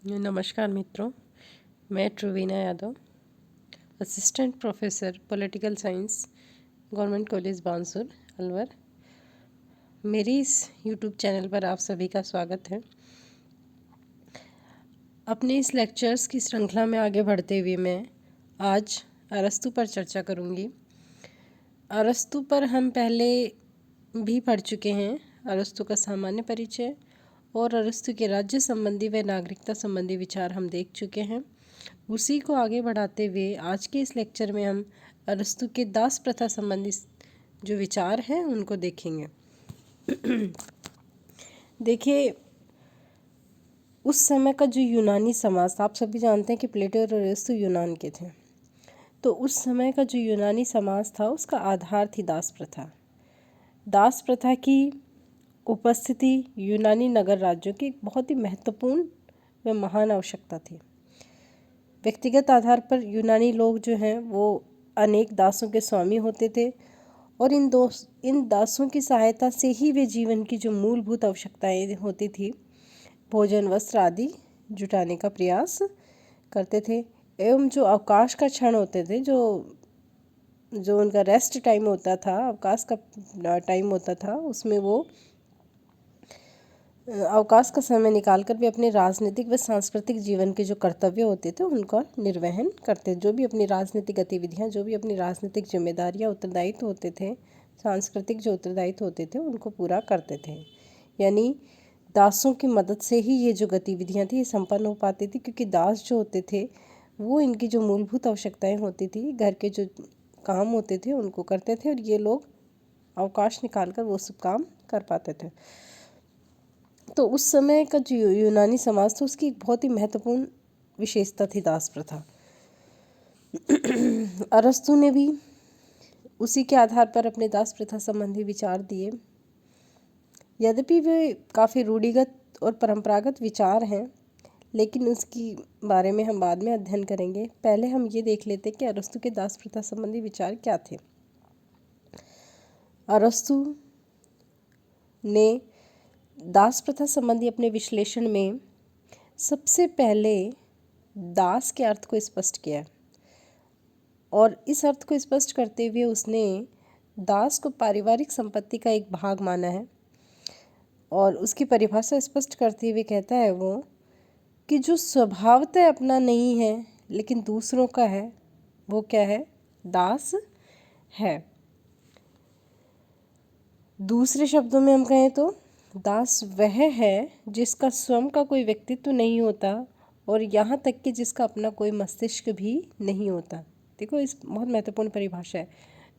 नमस्कार मित्रों, मैं Truvina Yadav, assistant professor political science, government college Bansur, Alwar. मेरी इस यूट्यूब चैनल पर आप सभी का स्वागत है। अपने इस लेक्चर्स की श्रृंखला में आगे बढ़ते हुए मैं आज अरस्तु पर चर्चा करूंगी। अरस्तु पर हम पहले भी पढ़ चुके हैं। अरस्तु का सामान्य परिचय और अरस्तु के राज्य संबंधी व नागरिकता संबंधी विचार हम देख चुके हैं। उसी को आगे बढ़ाते हुए आज के इस लेक्चर में हम अरस्तु के दास प्रथा संबंधी जो विचार हैं उनको देखेंगे। देखिए, उस समय का जो यूनानी समाज था, आप सभी जानते हैं कि प्लेटो और अरस्तु यूनान के थे। तो उस समय का जो यूनानी समाज था उसका आधार थी दास प्रथा। दास प्रथा की उपस्थिति यूनानी नगर राज्यों की एक बहुत ही महत्वपूर्ण व महान आवश्यकता थी। व्यक्तिगत आधार पर यूनानी लोग जो हैं वो अनेक दासों के स्वामी होते थे और इन दासों की सहायता से ही वे जीवन की जो मूलभूत आवश्यकताएं होती थी, भोजन वस्त्र आदि जुटाने का प्रयास करते थे। एवं जो अवकाश का क्षण होते थे, जो उनका रेस्ट टाइम होता था, अवकाश का टाइम होता था, उसमें वो अवकाश का समय निकालकर वे अपने राजनीतिक व सांस्कृतिक जीवन के जो कर्तव्य होते थे उनका निर्वहन करते। जो भी अपनी राजनीतिक गतिविधियां, जो भी अपनी राजनीतिक जिम्मेदारियां, उत्तरदायित्व होते थे, सांस्कृतिक जो उत्तरदायित्व होते थे उनको पूरा करते थे। यानी दासों की मदद से ही ये जो गतिविधियां थी ये संपन्न हो पाती थी, क्योंकि दास जो होते थे वो इनकी जो मूलभूत आवश्यकताएँ होती थी, घर के जो काम होते थे उनको करते थे और ये लोग अवकाश निकाल कर वो सब काम कर पाते थे। तो उस समय का जो यूनानी समाज था उसकी एक बहुत ही महत्वपूर्ण विशेषता थी दास प्रथा। अरस्तु ने भी उसी के आधार पर अपने दास प्रथा संबंधी विचार दिए। यद्यपि वे काफ़ी रूढ़िगत और परंपरागत विचार हैं, लेकिन उसकी बारे में हम बाद में अध्ययन करेंगे। पहले हम ये देख लेते कि अरस्तु के दास प्रथा संबंधी विचार क्या थे। अरस्तु ने दास प्रथा संबंधी अपने विश्लेषण में सबसे पहले दास के अर्थ को स्पष्ट किया और इस अर्थ को स्पष्ट करते हुए उसने दास को पारिवारिक संपत्ति का एक भाग माना है। और उसकी परिभाषा स्पष्ट करते हुए कहता है वो कि जो स्वभावतः अपना नहीं है लेकिन दूसरों का है, वो क्या है? दास है। दूसरे शब्दों में हम कहें तो दास वह है जिसका स्वयं का कोई व्यक्तित्व नहीं होता और यहाँ तक कि जिसका अपना कोई मस्तिष्क भी नहीं होता। देखो, इस बहुत महत्वपूर्ण परिभाषा है।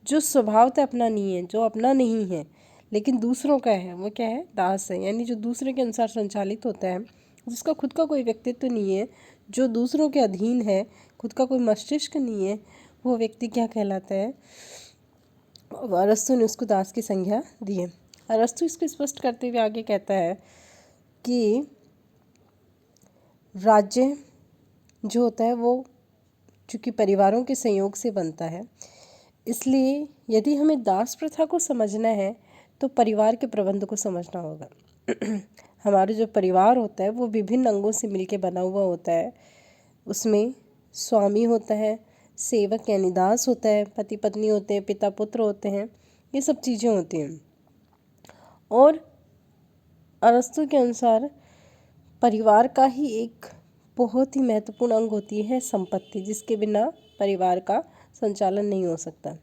जो स्वभावतः अपना नहीं है, जो अपना नहीं है लेकिन दूसरों का है, वो क्या है? दास है। यानी जो दूसरे के अनुसार संचालित होता है, जिसका खुद का कोई व्यक्तित्व नहीं है, जो दूसरों के अधीन है, खुद का कोई मस्तिष्क नहीं है, वो व्यक्ति क्या कहलाता है? अरस्तु ने उसको दास की संज्ञा दी है। अरस्तु इसको स्पष्ट करते हुए आगे कहता है कि राज्य जो होता है वो चूँकि परिवारों के संयोग से बनता है, इसलिए यदि हमें दास प्रथा को समझना है तो परिवार के प्रबंध को समझना होगा। हमारा जो परिवार होता है वो विभिन्न अंगों से मिलकर बना हुआ होता है। उसमें स्वामी होता है, सेवक यानी दास होता है, पति पत्नी होते हैं, पिता पुत्र होते हैं, ये सब चीज़ें होती हैं। और अरस्तु के अनुसार परिवार का ही एक बहुत ही महत्वपूर्ण अंग होती है संपत्ति, जिसके बिना परिवार का संचालन नहीं हो सकता।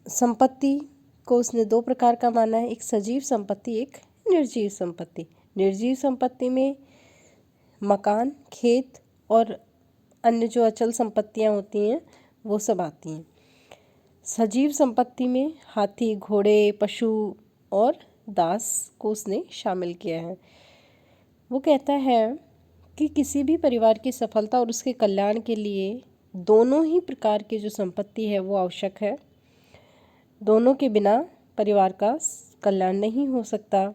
संपत्ति को उसने दो प्रकार का माना है, एक सजीव संपत्ति, एक निर्जीव संपत्ति। निर्जीव संपत्ति में मकान, खेत और अन्य जो अचल संपत्तियां होती हैं वो सब आती हैं। सजीव संपत्ति में हाथी, घोड़े, पशु और दास को उसने शामिल किया है। वो कहता है कि किसी भी परिवार की सफलता और उसके कल्याण के लिए दोनों ही प्रकार की जो संपत्ति है वो आवश्यक है। दोनों के बिना परिवार का कल्याण नहीं हो सकता।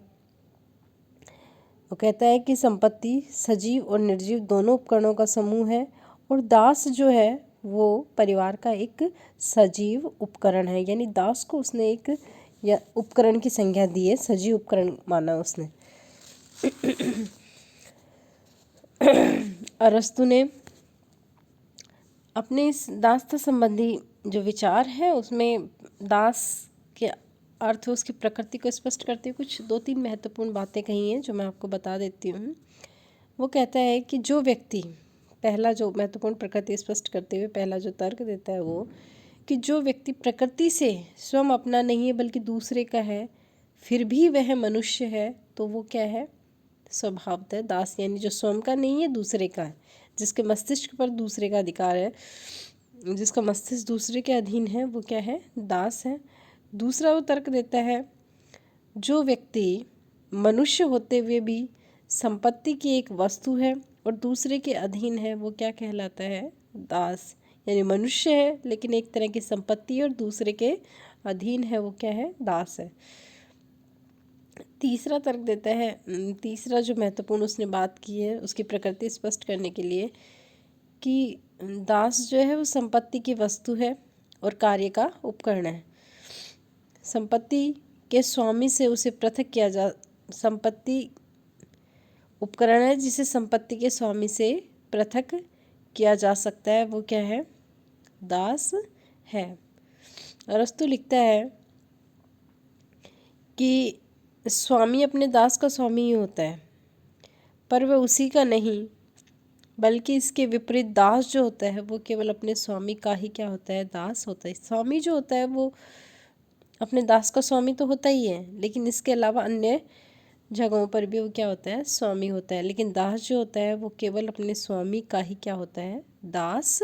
वो कहता है कि संपत्ति सजीव और निर्जीव दोनों उपकरणों का समूह है और दास जो है वो परिवार का एक सजीव उपकरण है। यानी दास को उसने एक उपकरण की संज्ञा दी है, सजीव उपकरण माना उसने। अरस्तु ने अपने इस दासता संबंधी जो विचार है उसमें दास के अर्थ उसकी प्रकृति को स्पष्ट करते हुए कुछ 2-3 महत्वपूर्ण बातें कही हैं जो मैं आपको बता देती हूँ। वो कहता है कि जो व्यक्ति, पहला जो महत्वपूर्ण प्रकृति स्पष्ट करते हुए पहला जो तर्क देता है वो कि जो व्यक्ति प्रकृति से स्वयं अपना नहीं है बल्कि दूसरे का है, फिर भी वह मनुष्य है, तो वो क्या है? स्वभावतः दास, यानी जो स्वयं का नहीं है दूसरे का है, जिसके मस्तिष्क पर दूसरे का अधिकार है, जिसका मस्तिष्क दूसरे के अधीन है, वो क्या है? दास है। दूसरा वो तर्क देता है, जो व्यक्ति मनुष्य होते हुए भी संपत्ति की एक वस्तु है और दूसरे के अधीन है, वो क्या कहलाता है? दास। यानी मनुष्य है लेकिन एक तरह की संपत्ति और दूसरे के अधीन है, वो क्या है? दास है। तीसरा तर्क देता है, तीसरा जो महत्वपूर्ण उसने बात की है उसकी प्रकृति स्पष्ट करने के लिए, कि दास जो है वो संपत्ति की वस्तु है और कार्य का उपकरण है। संपत्ति के स्वामी से उसे पृथक किया जा, संपत्ति उपकरण है जिसे संपत्ति के स्वामी से पृथक किया जा सकता है, वो क्या है? दास है। अरस्तु लिखता है कि स्वामी अपने दास का स्वामी ही होता है, पर वह उसी का नहीं बल्कि इसके विपरीत दास जो होता है वो केवल अपने स्वामी का ही क्या होता है? दास होता है। स्वामी जो होता है वो अपने दास का स्वामी तो होता ही है, लेकिन इसके अलावा अन्य जगहों पर भी वो क्या होता है? स्वामी होता है। लेकिन दास जो होता है वो केवल अपने स्वामी का ही क्या होता है? दास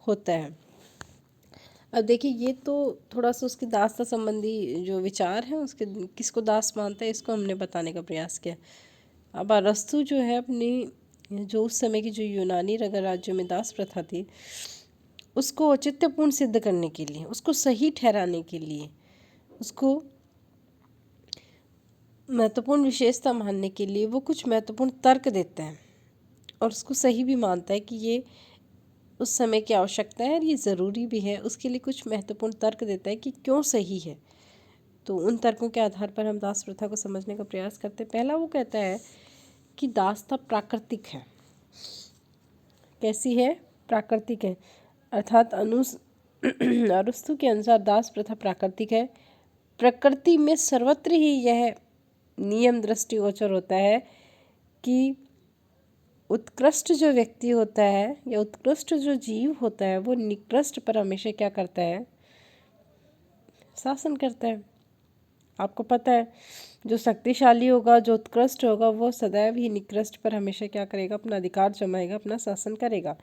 होता है। अब देखिए, ये तो थोड़ा सा उसकी दासता संबंधी जो विचार है उसके, किसको दास मानता है, इसको हमने बताने का प्रयास किया। अब अरस्तु जो है अपनी, जो उस समय की जो यूनानी नगर राज्यों में दास प्रथा थी उसको औचित्यपूर्ण सिद्ध करने के लिए, उसको सही ठहराने के लिए, उसको महत्वपूर्ण विशेषता मानने के लिए वो कुछ महत्वपूर्ण तर्क देता है और उसको सही भी मानता है कि ये उस समय की आवश्यकता है और ये ज़रूरी भी है। उसके लिए कुछ महत्वपूर्ण तर्क देता है कि क्यों सही है। तो उन तर्कों के आधार पर हम दास प्रथा को समझने का प्रयास करते हैं। पहला वो कहता है कि दासता प्राकृतिक है। कैसी है? प्राकृतिक है। अर्थात अरस्तु के अनुसार दास प्रथा प्राकृतिक है। प्रकृति में सर्वत्र ही यह नियम दृष्टिगोचर होता है कि उत्कृष्ट जो व्यक्ति होता है या उत्कृष्ट जो जीव होता है वो निकृष्ट पर हमेशा क्या करता है? शासन करता है। आपको पता है, जो शक्तिशाली होगा, जो उत्कृष्ट होगा, वो सदैव ही निकृष्ट पर हमेशा क्या करेगा? अपना अधिकार जमाएगा, अपना शासन करेगा।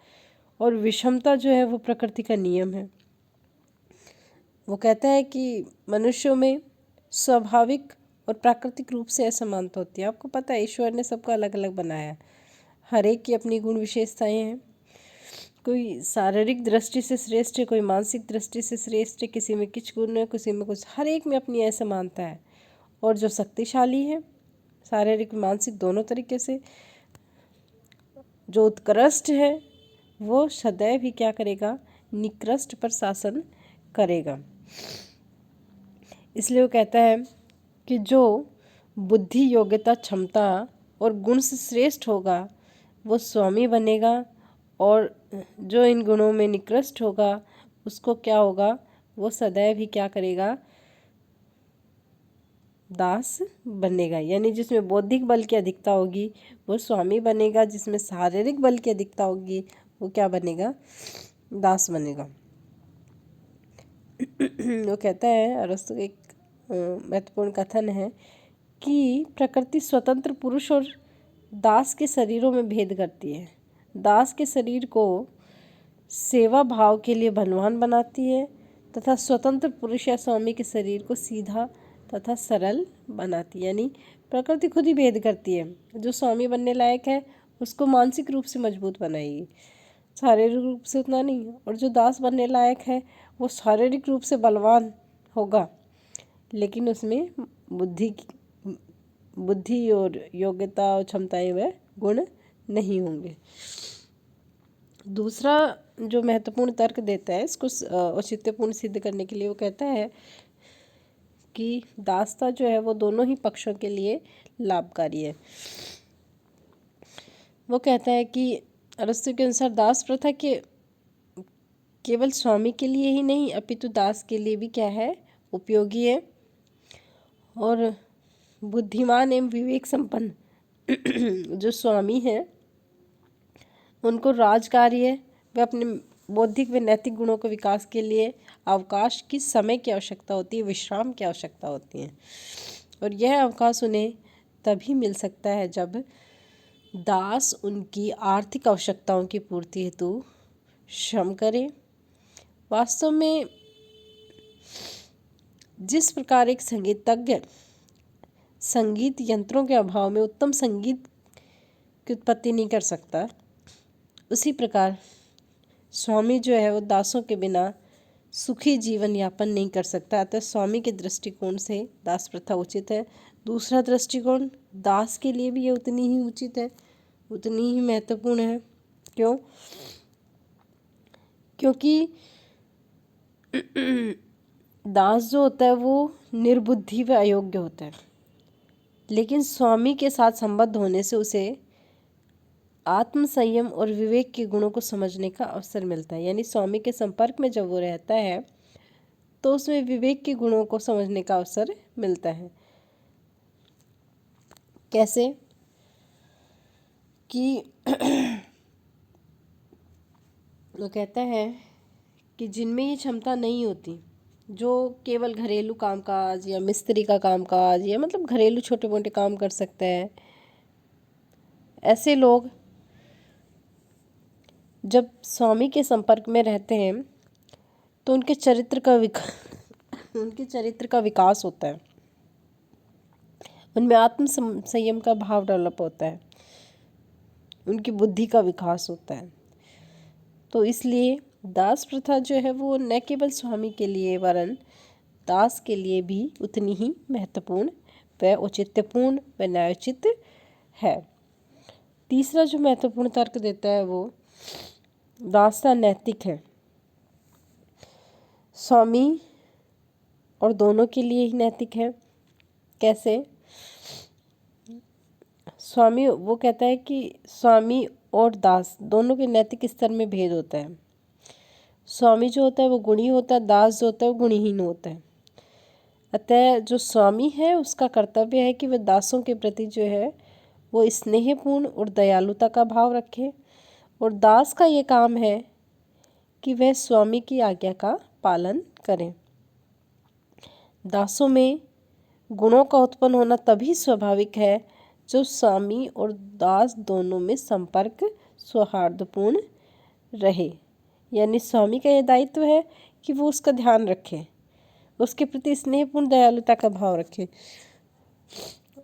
और विषमता जो है वो प्रकृति का नियम है। वो कहता है कि मनुष्यों में स्वाभाविक और प्राकृतिक रूप से असमानता होती है। आपको पता है ईश्वर ने सबको अलग अलग बनाया है, हर एक की अपनी गुण विशेषताएं हैं। कोई शारीरिक दृष्टि से श्रेष्ठ है, कोई मानसिक दृष्टि से श्रेष्ठ है, किसी में कुछ गुण है, किसी में कुछ, हर एक में अपनी असमानता है। और जो शक्तिशाली है शारीरिक मानसिक दोनों तरीके से, जो उत्कृष्ट है वो सदैव ही क्या करेगा? निकृष्ट पर शासन करेगा। इसलिए वो कहता है कि जो बुद्धि, योग्यता, क्षमता और गुण से श्रेष्ठ होगा वो स्वामी बनेगा, और जो इन गुणों में निकृष्ट होगा उसको क्या होगा? वो सदैव ही क्या करेगा? दास बनेगा। यानी जिसमें बौद्धिक बल की अधिकता होगी वो स्वामी बनेगा, जिसमें शारीरिक बल की अधिकता होगी वो क्या बनेगा? दास बनेगा। वो कहता है, अरस्तु एक महत्वपूर्ण कथन है कि प्रकृति स्वतंत्र पुरुष और दास के शरीरों में भेद करती है। दास के शरीर को सेवा भाव के लिए बलवान बनाती है तथा स्वतंत्र पुरुष या स्वामी के शरीर को सीधा तथा सरल बनाती है। यानी प्रकृति खुद ही भेद करती है। जो स्वामी बनने लायक है उसको मानसिक रूप से मजबूत बनाएगी, शारीरिक रूप से उतना नहीं। और जो दास बनने लायक है वो शारीरिक रूप से बलवान होगा, लेकिन उसमें बुद्धि और योग्यता और क्षमताएं व गुण नहीं होंगे। दूसरा जो महत्वपूर्ण तर्क देता है इसको औचित्यपूर्ण सिद्ध करने के लिए, वो कहता है कि दासता जो है वो दोनों ही पक्षों के लिए लाभकारी है। वो कहता है कि दासता जो है वो दोनों ही पक्षों के लिए लाभकारी है। वो कहता है कि दासता जो है वो दोनों ही पक्षों के लिए लाभकारी है। वो कहता है कि दासता जो है वो दोनों ही पक्षों के लिए लाभकारी है। वो कहता है कि दासता जो है वो दोनों ही पक्षों के लिए लाभकारी है। वो कहता है कि अरस्तु के अनुसार दास प्रथा के केवल स्वामी के लिए ही नहीं अपितु दास के लिए भी क्या है, उपयोगी है। और बुद्धिमान एवं विवेक संपन्न जो स्वामी हैं उनको राजकार्य व अपने बौद्धिक व नैतिक गुणों के विकास के लिए अवकाश की समय की आवश्यकता होती है, विश्राम की आवश्यकता होती है। और यह अवकाश उन्हें तभी मिल सकता है जब दास उनकी आर्थिक आवश्यकताओं की पूर्ति हेतु श्रम करे। वास्तव में जिस प्रकार एक संगीतज्ञ संगीत यंत्रों के अभाव में उत्तम संगीत की उत्पत्ति नहीं कर सकता, उसी प्रकार स्वामी जो है वो दासों के बिना सुखी जीवन यापन नहीं कर सकता। अतः स्वामी के दृष्टिकोण से दास प्रथा उचित है। दूसरा दृष्टिकोण दास के लिए भी ये उतनी ही उचित है, उतनी ही महत्वपूर्ण है। क्यों? क्योंकि दास जो होता है वो निर्बुद्धि व अयोग्य होता है, लेकिन स्वामी के साथ संबद्ध होने से उसे आत्म संयम और विवेक के गुणों को समझने का अवसर मिलता है। यानी स्वामी के संपर्क में जब वो रहता है तो उसमें विवेक के गुणों को समझने का अवसर मिलता है। कैसे कि वो कहता है कि जिनमें ये क्षमता नहीं होती, जो केवल घरेलू कामकाज या मिस्त्री का कामकाज या मतलब घरेलू छोटे मोटे काम कर सकते हैं, ऐसे लोग जब स्वामी के संपर्क में रहते हैं तो उनके चरित्र का विकास होता है, उनमें आत्म संयम का भाव डेवलप होता है, उनकी बुद्धि का विकास होता है। तो इसलिए दास प्रथा जो है वो न केवल स्वामी के लिए वरन दास के लिए भी उतनी ही महत्वपूर्ण व औचित्यपूर्ण व न्यायोचित है। तीसरा जो महत्वपूर्ण तर्क देता है वो दासता नैतिक है। स्वामी और दोनों के लिए ही नैतिक है। कैसे? स्वामी वो कहता है कि स्वामी और दास दोनों के नैतिक स्तर में भेद होता है। स्वामी जो होता है वो गुणी होता है, दास जो होता है वो गुणहीन होता है। अतः जो स्वामी है उसका कर्तव्य है कि वह दासों के प्रति जो है वो स्नेहपूर्ण और दयालुता का भाव रखे, और दास का ये काम है कि वह स्वामी की आज्ञा का पालन करें। दासों में गुणों का उत्पन्न होना तभी स्वाभाविक है जो स्वामी और दास दोनों में संपर्क सौहार्दपूर्ण रहे। यानी स्वामी का यह दायित्व है कि वो उसका ध्यान रखे, उसके प्रति स्नेहपूर्ण दयालुता का भाव रखे,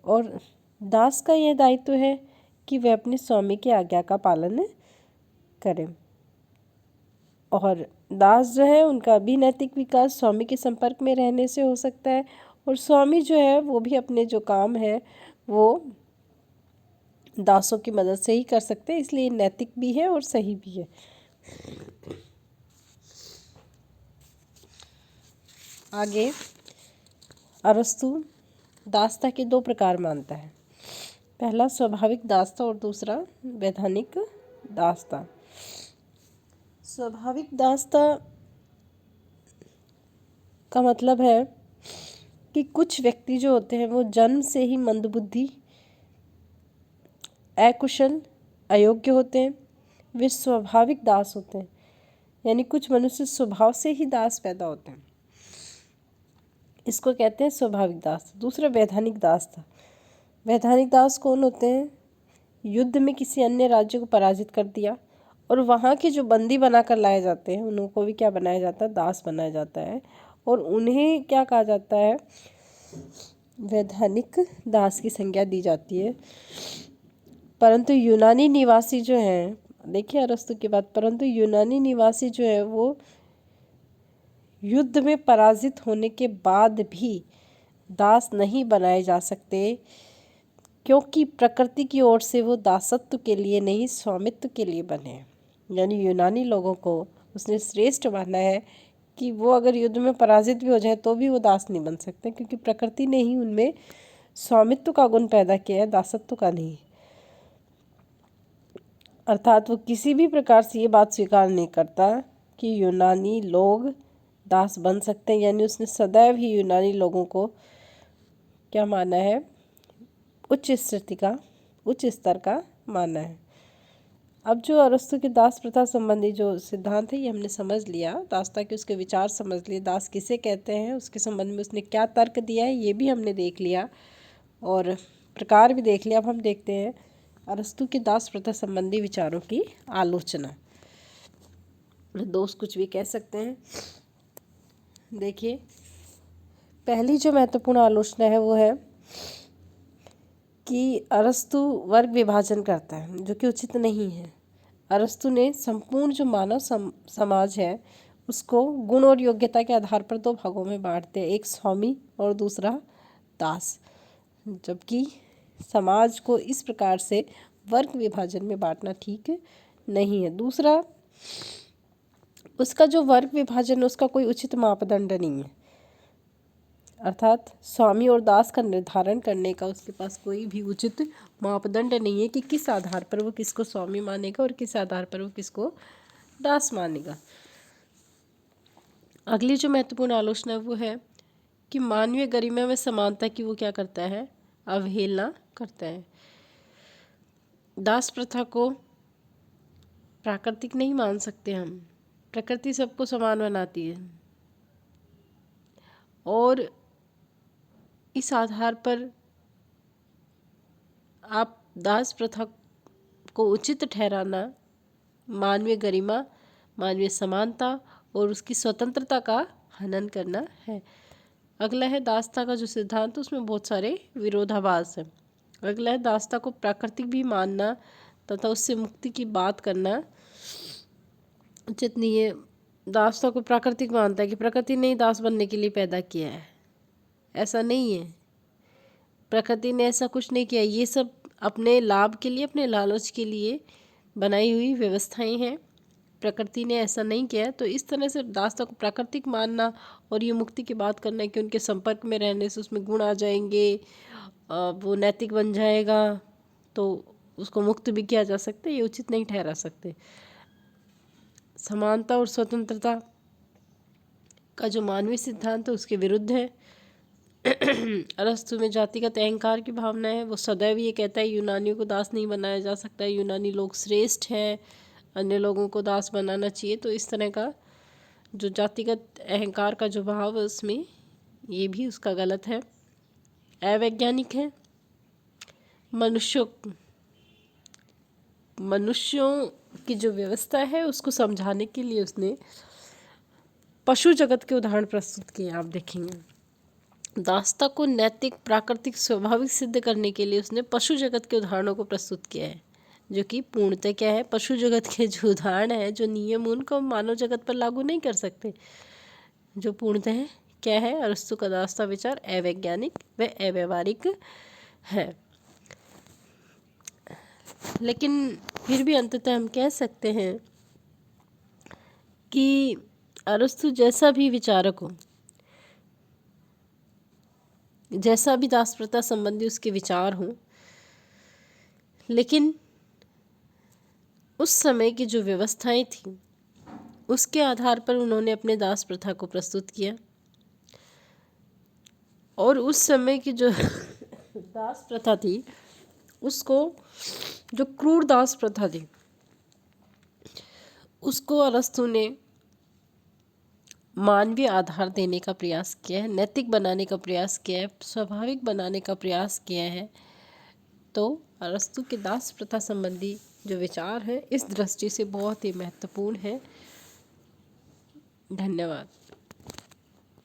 और दास का यह दायित्व है कि वह अपने स्वामी की आज्ञा का पालन करें। और दास जो है उनका भी नैतिक विकास स्वामी के संपर्क में रहने से हो सकता है, और स्वामी जो है वो भी अपने जो काम है वो दासों की मदद से ही कर सकते हैं, इसलिए नैतिक भी है और सही भी है। आगे अरस्तु दासता के दो प्रकार मानता है। पहला स्वाभाविक दासता और दूसरा वैधानिक दासता। स्वाभाविक दासता का मतलब है कि कुछ व्यक्ति जो होते हैं वो जन्म से ही मंदबुद्धि, अकुशल, अयोग्य होते हैं, वे स्वाभाविक दास होते हैं। यानी कुछ मनुष्य स्वभाव से ही दास पैदा होते हैं, इसको कहते हैं स्वाभाविक दास। दूसरा वैधानिक दास था। वैधानिक दास कौन होते हैं? युद्ध में किसी अन्य राज्य को पराजित कर दिया और वहाँ के जो बंदी बनाकर लाए जाते हैं उनको भी क्या बनाया जाता है? दास बनाया जाता है, और उन्हें क्या कहा जाता है? वैधानिक दास की संज्ञा दी जाती है। परंतु यूनानी निवासी जो हैं, देखिए अरस्तु की बात, परंतु यूनानी निवासी जो है वो युद्ध में पराजित होने के बाद भी दास नहीं बनाए जा सकते, क्योंकि प्रकृति की ओर से वो दासत्व के लिए नहीं स्वामित्व के लिए बने हैं। यानी यूनानी लोगों को उसने श्रेष्ठ माना है कि वो अगर युद्ध में पराजित भी हो जाए तो भी वो दास नहीं बन सकते, क्योंकि प्रकृति ने ही उनमें स्वामित्व का गुण पैदा किया है, दासत्व का नहीं। अर्थात वो किसी भी प्रकार से ये बात स्वीकार नहीं करता कि यूनानी लोग दास बन सकते हैं, यानी उसने सदैव ही यूनानी लोगों को क्या माना है, उच्च स्तर का माना है। अब जो अरस्तु के दास प्रथा संबंधी जो सिद्धांत है ये हमने समझ लिया, दासता के उसके विचार समझ लिए, दास किसे कहते हैं उसके संबंध में उसने क्या तर्क दिया है ये भी हमने देख लिया और प्रकार भी देख लिया। अब हम देखते हैं अरस्तु के दास प्रथा संबंधी विचारों की आलोचना। दोस्त कुछ भी कह सकते हैं। देखिए, पहली जो महत्वपूर्ण आलोचना है वो है कि अरस्तु वर्ग विभाजन करता है, जो कि उचित नहीं है। अरस्तु ने संपूर्ण जो मानव समाज है उसको गुण और योग्यता के आधार पर दो भागों में बांटते हैं, एक स्वामी और दूसरा दास, जबकि समाज को इस प्रकार से वर्ग विभाजन में बांटना ठीक नहीं है। दूसरा, उसका जो वर्ग विभाजन है उसका कोई उचित मापदंड नहीं है, अर्थात स्वामी और दास का निर्धारण करने का उसके पास कोई भी उचित मापदंड नहीं है कि किस आधार पर वो किसको स्वामी मानेगा और किस आधार पर वो किसको दास मानेगा। अगली जो महत्वपूर्ण आलोचना है वो है कि मानवीय गरिमा में समानता की वो क्या करता है, अवहेलना करता है। दास प्रथा को प्राकृतिक नहीं मान सकते हम, प्रकृति सबको समान बनाती है और इस आधार पर आप दास प्रथा को उचित ठहराना मानवीय गरिमा, मानवीय समानता और उसकी स्वतंत्रता का हनन करना है। अगला है दासता का जो सिद्धांत है उसमें बहुत सारे विरोधाभास हैं। अगला है दासता को प्राकृतिक भी मानना तथा उससे मुक्ति की बात करना उचित नहीं है। दासता को प्राकृतिक मानता है कि प्रकृति ने ही दास बनने के लिए पैदा किया है, ऐसा नहीं है। प्रकृति ने ऐसा कुछ नहीं किया, ये सब अपने लाभ के लिए, अपने लालच के लिए बनाई हुई व्यवस्थाएं हैं। प्रकृति ने ऐसा नहीं किया। तो इस तरह से दासता को प्राकृतिक मानना और ये मुक्ति की बात करना है कि उनके संपर्क में रहने से उसमें गुण आ जाएंगे, वो नैतिक बन जाएगा तो उसको मुक्त भी किया जा सकता है, ये उचित नहीं ठहरा सकते। समानता और स्वतंत्रता का जो मानवीय सिद्धांत है उसके विरुद्ध है। अरस्तु में जातिगत अहंकार की भावना है, वो सदैव ये कहता है यूनानियों को दास नहीं बनाया जा सकता, यूनानी लोग श्रेष्ठ हैं, अन्य लोगों को दास बनाना चाहिए। तो इस तरह का जो जातिगत अहंकार का जो भाव है उसमें ये भी उसका गलत है, अवैज्ञानिक है। मनुष्यों की जो व्यवस्था है उसको समझाने के लिए उसने पशु जगत के उदाहरण प्रस्तुत किए। आप देखेंगे दासता को नैतिक, प्राकृतिक, स्वाभाविक सिद्ध करने के लिए उसने पशु जगत के उदाहरणों को प्रस्तुत किया है, जो कि पूर्णतः क्या है, पशु जगत के जो उदाहरण है, जो नियम, उनको मानव जगत पर लागू नहीं कर सकते। जो पूर्णतः क्या है, अरस्तु का दासता विचार अवैज्ञानिक व अव्यावहारिक है। लेकिन फिर भी अंततः हम कह सकते हैं कि अरस्तु जैसा भी विचारक हो, जैसा भी दास प्रथा संबंधी उसके विचार हों, लेकिन उस समय की जो व्यवस्थाएं थी उसके आधार पर उन्होंने अपने दास प्रथा को प्रस्तुत किया। और उस समय की जो दास प्रथा थी उसको, जो क्रूर दास प्रथा थी उसको अरस्तु ने मानवीय आधार देने का प्रयास किया है, नैतिक बनाने का प्रयास किया है, स्वाभाविक बनाने का प्रयास किया है। तो अरस्तु के दास प्रथा संबंधी जो विचार है इस दृष्टि से बहुत ही महत्वपूर्ण है। धन्यवाद।